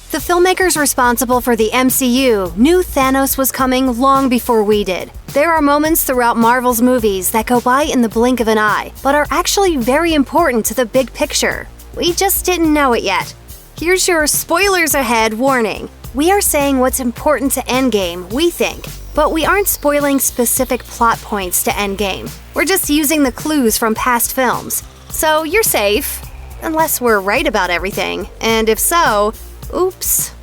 The filmmakers responsible for the MCU knew Thanos was coming long before we did. There are moments throughout Marvel's movies that go by in the blink of an eye, but are actually very important to the big picture. We just didn't know it yet. Here's your spoilers ahead warning. We are saying what's important to Endgame, we think, but we aren't spoiling specific plot points to Endgame. We're just using the clues from past films. So you're safe, unless we're right about everything, and if so, oops.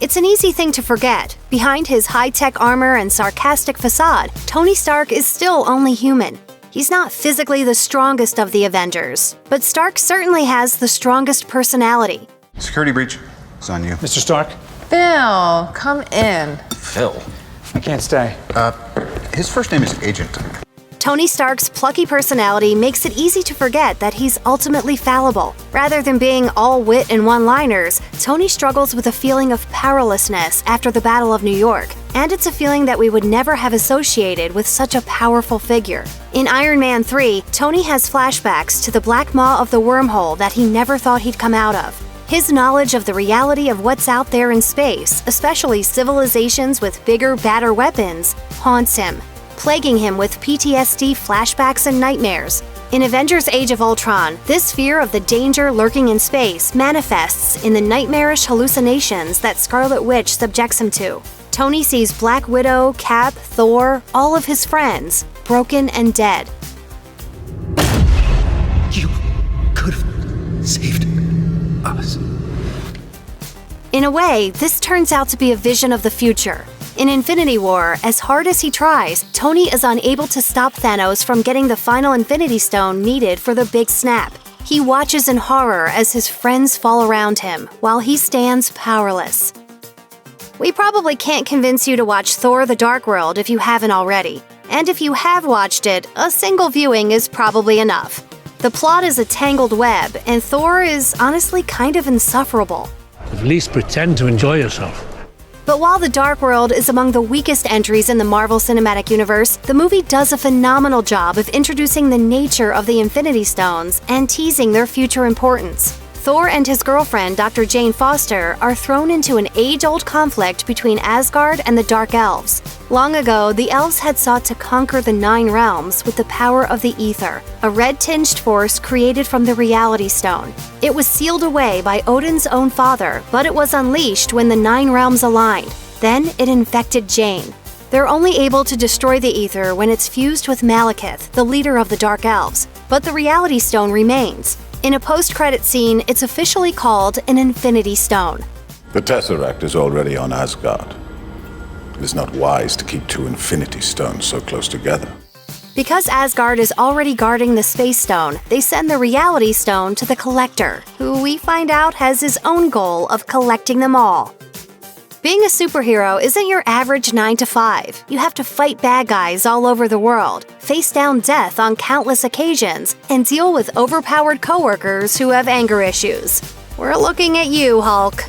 It's an easy thing to forget. Behind his high-tech armor and sarcastic facade, Tony Stark is still only human. He's not physically the strongest of the Avengers, but Stark certainly has the strongest personality. Security breach. It's on you. Mr. Stark? Phil, come in. Phil. I can't stay. His first name is Agent. Tony Stark's plucky personality makes it easy to forget that he's ultimately fallible. Rather than being all wit and one-liners, Tony struggles with a feeling of powerlessness after the Battle of New York, and it's a feeling that we would never have associated with such a powerful figure. In Iron Man 3, Tony has flashbacks to the black maw of the wormhole that he never thought he'd come out of. His knowledge of the reality of what's out there in space, especially civilizations with bigger, badder weapons, haunts him, plaguing him with PTSD flashbacks and nightmares. In Avengers Age of Ultron, this fear of the danger lurking in space manifests in the nightmarish hallucinations that Scarlet Witch subjects him to. Tony sees Black Widow, Cap, Thor, all of his friends, broken and dead. You could have saved us. In a way, this turns out to be a vision of the future. In Infinity War, as hard as he tries, Tony is unable to stop Thanos from getting the final Infinity Stone needed for the big snap. He watches in horror as his friends fall around him, while he stands powerless. We probably can't convince you to watch Thor: The Dark World if you haven't already. And if you have watched it, a single viewing is probably enough. The plot is a tangled web, and Thor is honestly kind of insufferable. At least pretend to enjoy yourself. But while The Dark World is among the weakest entries in the Marvel Cinematic Universe, the movie does a phenomenal job of introducing the nature of the Infinity Stones and teasing their future importance. Thor and his girlfriend, Dr. Jane Foster, are thrown into an age-old conflict between Asgard and the Dark Elves. Long ago, the elves had sought to conquer the Nine Realms with the power of the Aether, a red-tinged force created from the Reality Stone. It was sealed away by Odin's own father, but it was unleashed when the Nine Realms aligned. Then it infected Jane. They're only able to destroy the Aether when it's fused with Malekith, the leader of the Dark Elves, but the Reality Stone remains. In a post-credit scene, it's officially called an Infinity Stone. The Tesseract is already on Asgard. It is not wise to keep two Infinity Stones so close together. Because Asgard is already guarding the Space Stone, they send the Reality Stone to the Collector, who we find out has his own goal of collecting them all. Being a superhero isn't your average 9 to 5. You have to fight bad guys all over the world, face down death on countless occasions, and deal with overpowered coworkers who have anger issues. We're looking at you, Hulk.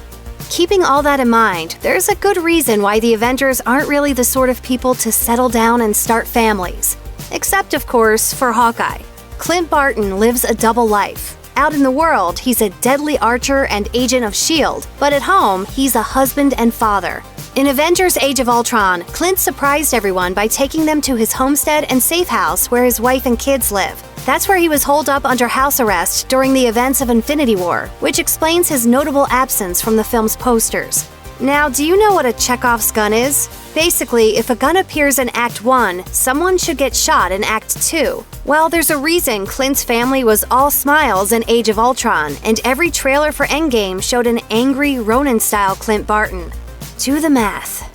Keeping all that in mind, there's a good reason why the Avengers aren't really the sort of people to settle down and start families. Except, of course, for Hawkeye. Clint Barton lives a double life. Out in the world, he's a deadly archer and agent of S.H.I.E.L.D., but at home, he's a husband and father. In Avengers Age of Ultron, Clint surprised everyone by taking them to his homestead and safe house where his wife and kids live. That's where he was holed up under house arrest during the events of Infinity War, which explains his notable absence from the film's posters. Now, do you know what a Chekhov's gun is? Basically, if a gun appears in Act 1, someone should get shot in Act 2. Well, there's a reason Clint's family was all smiles in Age of Ultron, and every trailer for Endgame showed an angry Ronin-style Clint Barton. Do the math.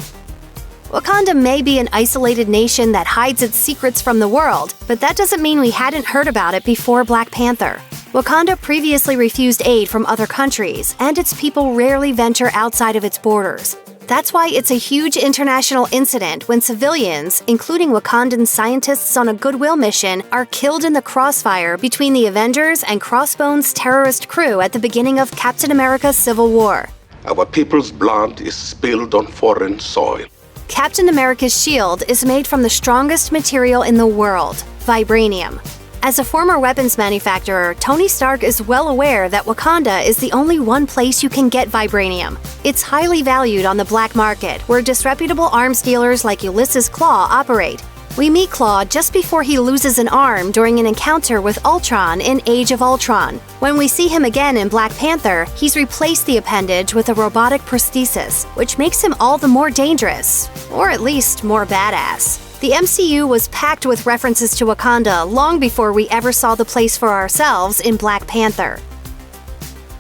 Wakanda may be an isolated nation that hides its secrets from the world, but that doesn't mean we hadn't heard about it before Black Panther. Wakanda previously refused aid from other countries, and its people rarely venture outside of its borders. That's why it's a huge international incident when civilians, including Wakandan scientists on a goodwill mission, are killed in the crossfire between the Avengers and Crossbone's terrorist crew at the beginning of Captain America's Civil War. Our people's blood is spilled on foreign soil. Captain America's shield is made from the strongest material in the world, vibranium. As a former weapons manufacturer, Tony Stark is well aware that Wakanda is the only one place you can get vibranium. It's highly valued on the black market, where disreputable arms dealers like Ulysses Claw operate. We meet Claw just before he loses an arm during an encounter with Ultron in Age of Ultron. When we see him again in Black Panther, he's replaced the appendage with a robotic prosthesis, which makes him all the more dangerous, or at least more badass. The MCU was packed with references to Wakanda long before we ever saw the place for ourselves in Black Panther.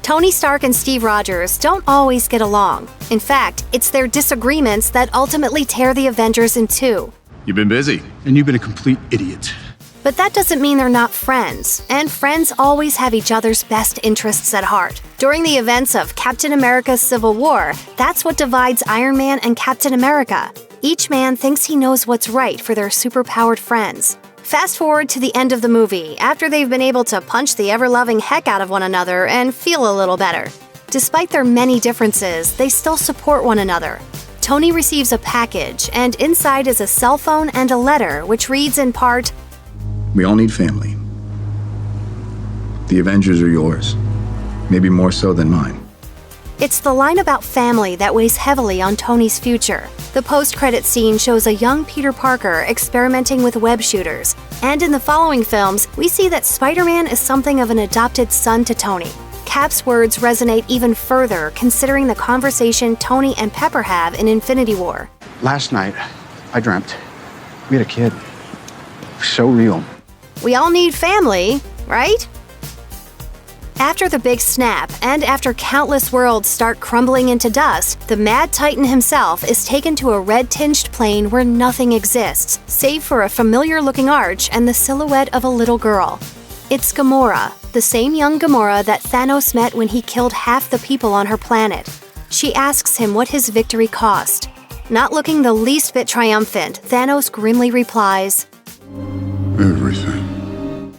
Tony Stark and Steve Rogers don't always get along. In fact, it's their disagreements that ultimately tear the Avengers in two. You've been busy. And you've been a complete idiot. But that doesn't mean they're not friends, and friends always have each other's best interests at heart. During the events of Captain America's Civil War, that's what divides Iron Man and Captain America. Each man thinks he knows what's right for their superpowered friends. Fast forward to the end of the movie, after they've been able to punch the ever-loving heck out of one another and feel a little better. Despite their many differences, they still support one another. Tony receives a package, and inside is a cell phone and a letter, which reads in part, "We all need family. The Avengers are yours. Maybe more so than mine." It's the line about family that weighs heavily on Tony's future. The post-credit scene shows a young Peter Parker experimenting with web shooters, and in the following films, we see that Spider-Man is something of an adopted son to Tony. Cap's words resonate even further considering the conversation Tony and Pepper have in Infinity War. Last night, I dreamt we had a kid. So real. We all need family, right? After the big snap, and after countless worlds start crumbling into dust, the Mad Titan himself is taken to a red-tinged plane where nothing exists, save for a familiar-looking arch and the silhouette of a little girl. It's Gamora, the same young Gamora that Thanos met when he killed half the people on her planet. She asks him what his victory cost. Not looking the least bit triumphant, Thanos grimly replies, Everything.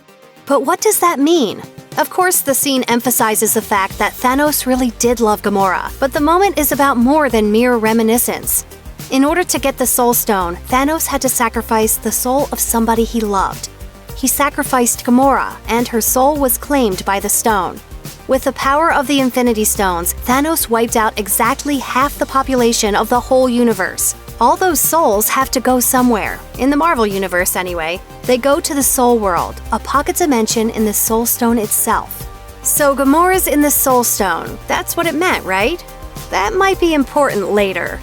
But what does that mean? Of course, the scene emphasizes the fact that Thanos really did love Gamora, but the moment is about more than mere reminiscence. In order to get the Soul Stone, Thanos had to sacrifice the soul of somebody he loved. He sacrificed Gamora, and her soul was claimed by the stone. With the power of the Infinity Stones, Thanos wiped out exactly half the population of the whole universe. All those souls have to go somewhere. In the Marvel Universe, anyway. They go to the Soul World, a pocket dimension in the Soul Stone itself. So Gamora's in the Soul Stone. That's what it meant, right? That might be important later.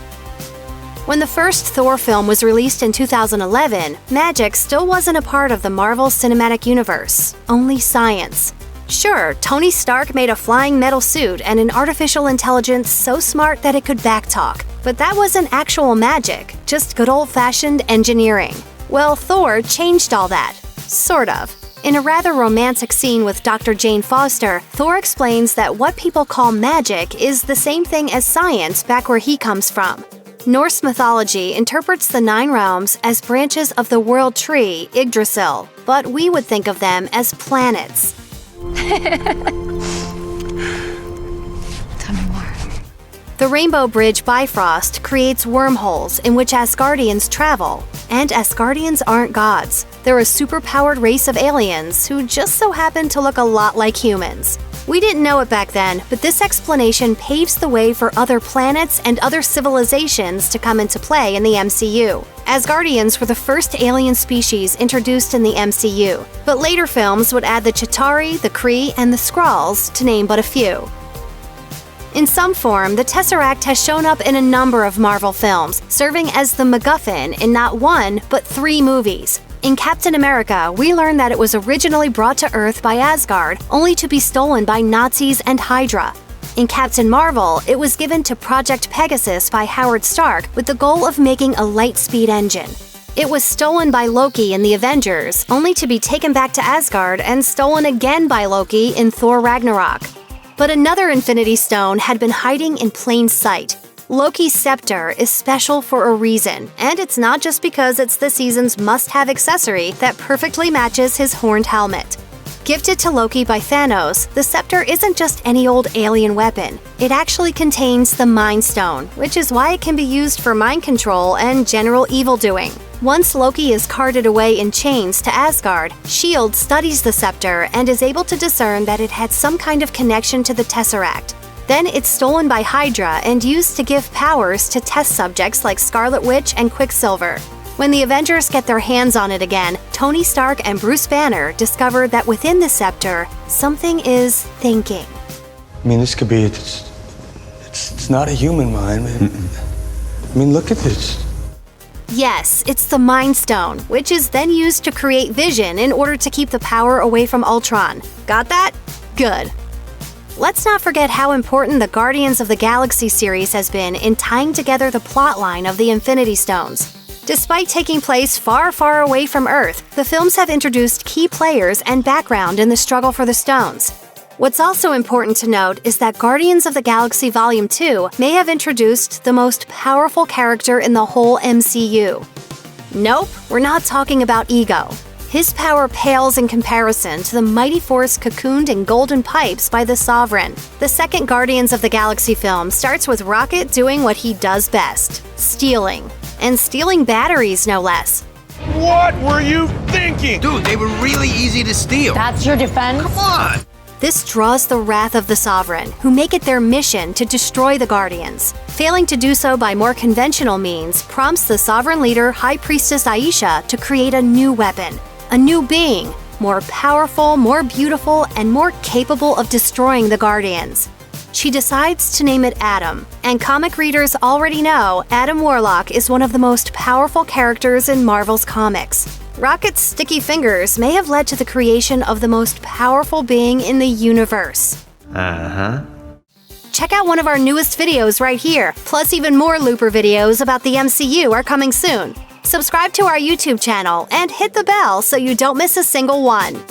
When the first Thor film was released in 2011, magic still wasn't a part of the Marvel Cinematic Universe, only science. Sure, Tony Stark made a flying metal suit and an artificial intelligence so smart that it could backtalk, but that wasn't actual magic, just good old-fashioned engineering. Well, Thor changed all that. Sort of. In a rather romantic scene with Dr. Jane Foster, Thor explains that what people call magic is the same thing as science back where he comes from. Norse mythology interprets the 9 realms as branches of the world tree, Yggdrasil, but we would think of them as planets. Tell me more. The Rainbow Bridge Bifrost creates wormholes in which Asgardians travel, and Asgardians aren't gods. They're a superpowered race of aliens who just so happen to look a lot like humans. We didn't know it back then, but this explanation paves the way for other planets and other civilizations to come into play in the MCU. Asgardians were the first alien species introduced in the MCU, but later films would add the Chitauri, the Kree, and the Skrulls, to name but a few. In some form, the Tesseract has shown up in a number of Marvel films, serving as the MacGuffin in not 1, but 3 movies. In Captain America, we learn that it was originally brought to Earth by Asgard, only to be stolen by Nazis and Hydra. In Captain Marvel, it was given to Project Pegasus by Howard Stark with the goal of making a light-speed engine. It was stolen by Loki in the Avengers, only to be taken back to Asgard and stolen again by Loki in Thor Ragnarok. But another Infinity Stone had been hiding in plain sight. Loki's scepter is special for a reason, and it's not just because it's the season's must-have accessory that perfectly matches his horned helmet. Gifted to Loki by Thanos, the scepter isn't just any old alien weapon. It actually contains the Mind Stone, which is why it can be used for mind control and general evildoing. Once Loki is carted away in chains to Asgard, S.H.I.E.L.D. studies the scepter and is able to discern that it had some kind of connection to the Tesseract. Then it's stolen by Hydra and used to give powers to test subjects like Scarlet Witch and Quicksilver. When the Avengers get their hands on it again, Tony Stark and Bruce Banner discover that within the scepter, something is thinking. I mean, this could be, it's not a human mind. I mean, look at this. Yes, it's the Mind Stone, which is then used to create Vision in order to keep the power away from Ultron. Got that? Good. Let's not forget how important the Guardians of the Galaxy series has been in tying together the plotline of the Infinity Stones. Despite taking place far, far away from Earth, the films have introduced key players and background in the struggle for the stones. What's also important to note is that Guardians of the Galaxy Volume 2 may have introduced the most powerful character in the whole MCU. Nope, we're not talking about Ego. His power pales in comparison to the mighty force cocooned in golden pipes by the Sovereign. The second Guardians of the Galaxy film starts with Rocket doing what he does best: stealing. And stealing batteries, no less. What were you thinking? Dude, they were really easy to steal. That's your defense? Come on! This draws the wrath of the Sovereign, who make it their mission to destroy the Guardians. Failing to do so by more conventional means prompts the Sovereign leader, High Priestess Aisha, to create a new weapon, a new being, more powerful, more beautiful, and more capable of destroying the Guardians. She decides to name it Adam, and comic readers already know Adam Warlock is one of the most powerful characters in Marvel's comics. Rocket's sticky fingers may have led to the creation of the most powerful being in the universe. Check out one of our newest videos right here, plus even more Looper videos about the MCU are coming soon. Subscribe to our YouTube channel and hit the bell so you don't miss a single one.